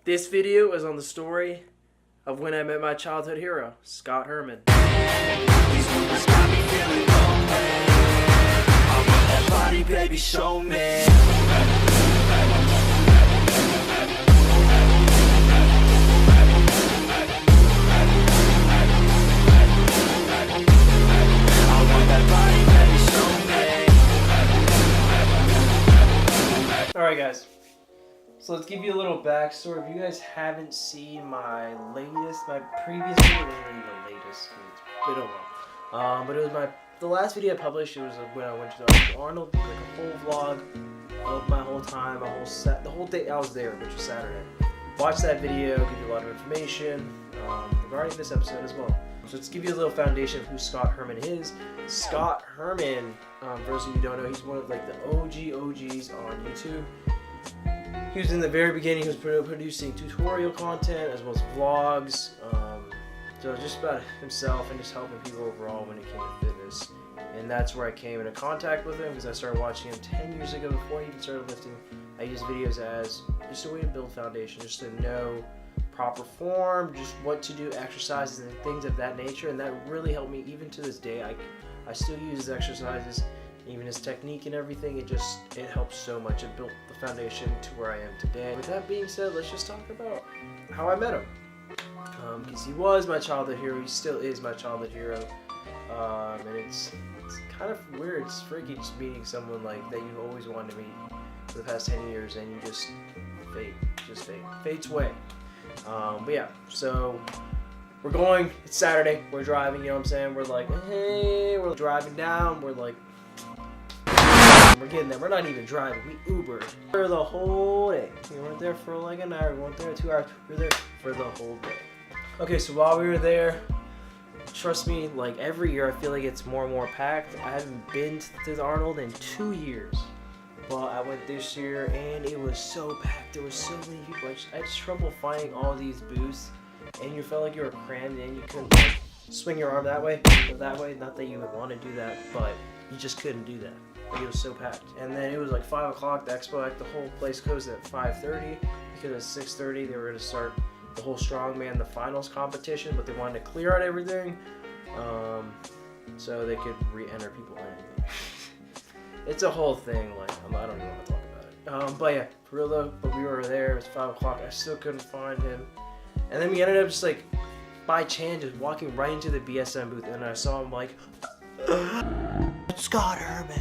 This video is on the story of when I met my childhood hero, Scott Herman. Baby, show me. Alright guys, so let's give you a little backstory. If you guys haven't seen my previous video, the latest, it's been a while. But it was the last video I published. It was when I went to Arnold, like a whole vlog of my whole time, the whole day I was there, which was Saturday. Watch that video, give you a lot of information regarding this episode as well. So let's give you a little foundation of who Scott Herman is. Scott Herman, for those of you who don't know, he's one of like the OGs on YouTube. He was in the very beginning. He was producing tutorial content as well as vlogs. So just about himself and just helping people overall when it came to fitness. And that's where I came into contact with him, because I started watching him 10 years ago before he even started lifting. I used videos as just a way to build foundation, just to know proper form, just what to do, exercises and things of that nature. And that really helped me even to this day. I still use his exercises, even his technique and everything. It helps so much. It built the foundation to where I am today. With that being said, let's just talk about how I met him. Because he was my childhood hero, he still is my childhood hero, and it's kind of weird, it's freaky just meeting someone like that you always wanted to meet for the past 10 years, and you just fades away. But yeah, so it's Saturday, we're driving, you know what I'm saying, we're like, hey, we're driving down, we're like, we're getting there, we're not even driving, we Ubered for the whole day. We weren't there for like an hour, we weren't there 2 hours, we were there for the whole day. Okay, so while we were there, trust me, like every year I feel like it's more and more packed. I haven't been to the Arnold in 2 years. Well, I went this year and it was so packed. There were so many people. I had trouble finding all these booths, and you felt like you were crammed in. You couldn't like, swing your arm that way or that way. Not that you would want to do that, but you just couldn't do that. Like, it was so packed. And then it was like 5 o'clock, the expo, like the whole place closed at 5:30 because at 6:30 they were going to start the whole strongman, the finals competition, but they wanted to clear out everything so they could re-enter people in. It's a whole thing, like, I don't even want to talk about it. But yeah, for real though, but we were there, it was 5 o'clock, I still couldn't find him. And then we ended up just like, by chance, just walking right into the BSM booth, and I saw him like, Scott Herman.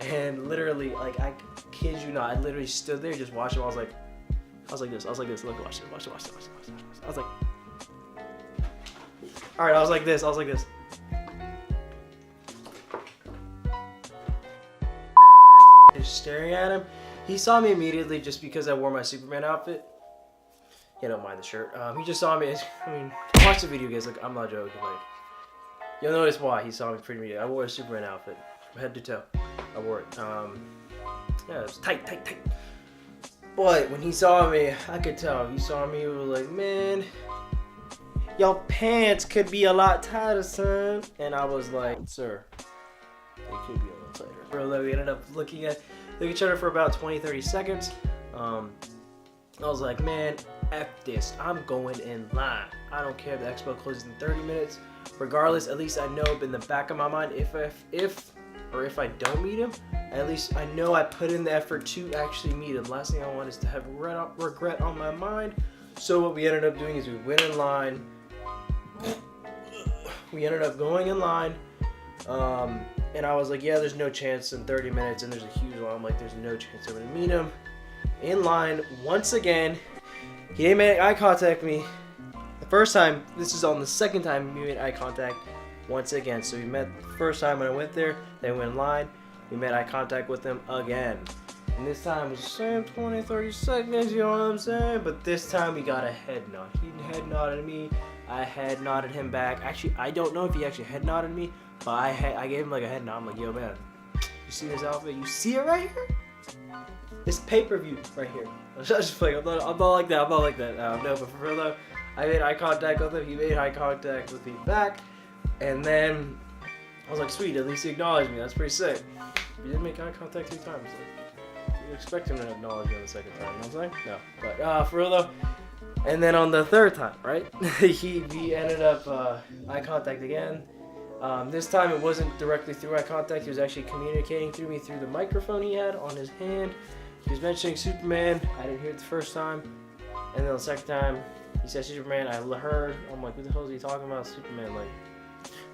And literally, like, I kid you not, I literally stood there, just watched him, I was like this, look, watch it. I was like, alright, I was like this. Just staring at him. He saw me immediately just because I wore my Superman outfit. Yeah, don't mind the shirt. He just saw me, I mean, watch the video guys, like, I'm not joking, like, you'll notice why he saw me pretty immediately. I wore a Superman outfit, from head to toe. I wore it, yeah, it was tight. But when he saw me, I could tell. He saw me, he was like, man, your pants could be a lot tighter, son. And I was like, sir, they could be a little tighter. Bro, we ended up looking at each other for about 20-30 seconds. I was like, man, F this. I'm going in line. I don't care if the expo closes in 30 minutes. Regardless, at least I know in the back of my mind, if I don't meet him, at least I know I put in the effort to actually meet him. Last thing I want is to have regret on my mind. So what we ended up doing is we went in line. We ended up going in line. And I was like, yeah, there's no chance in 30 minutes. And there's a huge line. I'm like, there's no chance I'm going to meet him. In line, once again, he didn't make eye contact with me. The first time, this is on the second time we made eye contact once again. So we met the first time when I went there, then we went in line. We made eye contact with him again. And this time it was the same 20-30 seconds, you know what I'm saying? But this time we got a head nod. He head nodded at me. I head nodded him back. Actually, I don't know if he actually head nodded me, but I gave him like a head nod. I'm like, yo man, you see this outfit? You see it right here? This pay-per-view right here. I'm just like, I'm not like that. No, but for real though, I made eye contact with him. He made eye contact with me back. And then I was like, sweet, at least he acknowledged me. That's pretty sick. He didn't make eye contact 2 times. Like, you expect him to acknowledge me on the second time, you know what I'm saying? No. But for real though, And then on the third time, right, he ended up eye contact again. This time it wasn't directly through eye contact. He was actually communicating through me through the microphone he had on his hand. He was mentioning Superman. I didn't hear it the first time. And then the second time, he said Superman. I heard. I'm like, what the hell is he talking about? Superman? Like,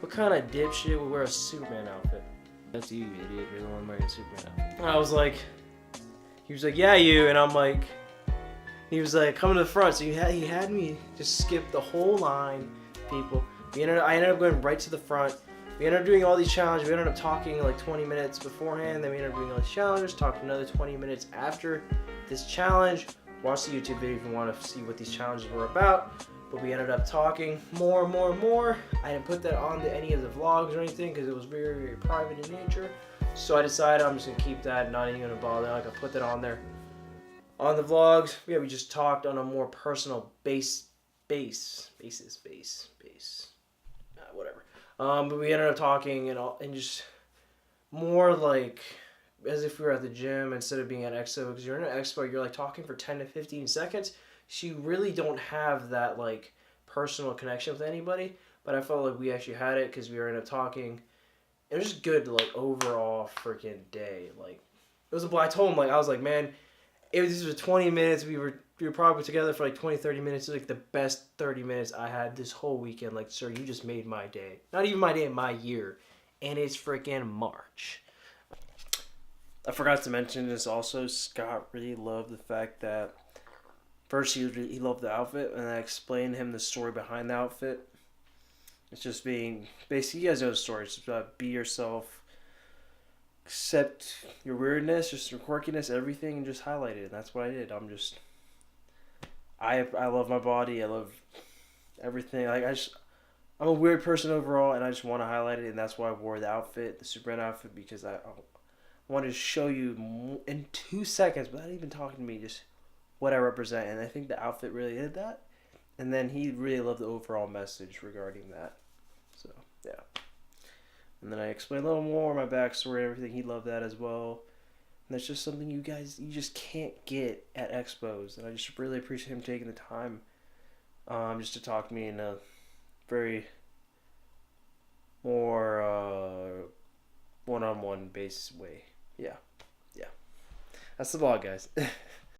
what kind of dipshit would wear a Superman outfit? That's you, idiot. You're the one wearing a Superman outfit. And I was like, he was like, yeah, you. And I'm like, he was like, come to the front. So he had me just skip the whole line, people. I ended up going right to the front. We ended up doing all these challenges. We ended up talking like 20 minutes beforehand. Then we ended up doing all these challenges. Talked another 20 minutes after this challenge. Watch the YouTube video if you want to see what these challenges were about. But we ended up talking more and more and more. I didn't put that on any of the vlogs or anything because it was very, very private in nature. So I decided I'm just going to keep that, not even going to bother. I can put that on there. On the vlogs, yeah, we just talked on a more personal basis. Whatever. But we ended up talking and just more like as if we were at the gym instead of being at Expo, because you're in an Expo, you're like talking for 10 to 15 seconds. So you really don't have that like personal connection with anybody. But I felt like we actually had it because we were ended up talking. It was just good, like overall freaking day. Like it was I told him, like, I was like, man, this was 20 minutes. We were probably together for like 20, 30 minutes. It was like the best 30 minutes I had this whole weekend. Like, sir, you just made my day. Not even my day, my year. And it's freaking March. I forgot to mention this also. Scott really loved the fact that first he loved the outfit, and I explained to him the story behind the outfit. It's just being, basically, you guys know the story. It's about be yourself, accept your weirdness, just your quirkiness, everything, and just highlight it. And that's what I did. I love my body. I love everything. Like I'm a weird person overall, and I just want to highlight it. And that's why I wore the outfit, the Superman outfit, because I wanted to show you in 2 seconds, without even talking to me, just what I represent. And I think the outfit really did that. And then he really loved the overall message regarding that. So yeah. And then I explained a little more my backstory and everything. He loved that as well. And that's just something you just can't get at expos. And I just really appreciate him taking the time just to talk to me in a very more one-on-one basis way. Yeah. That's the vlog, guys.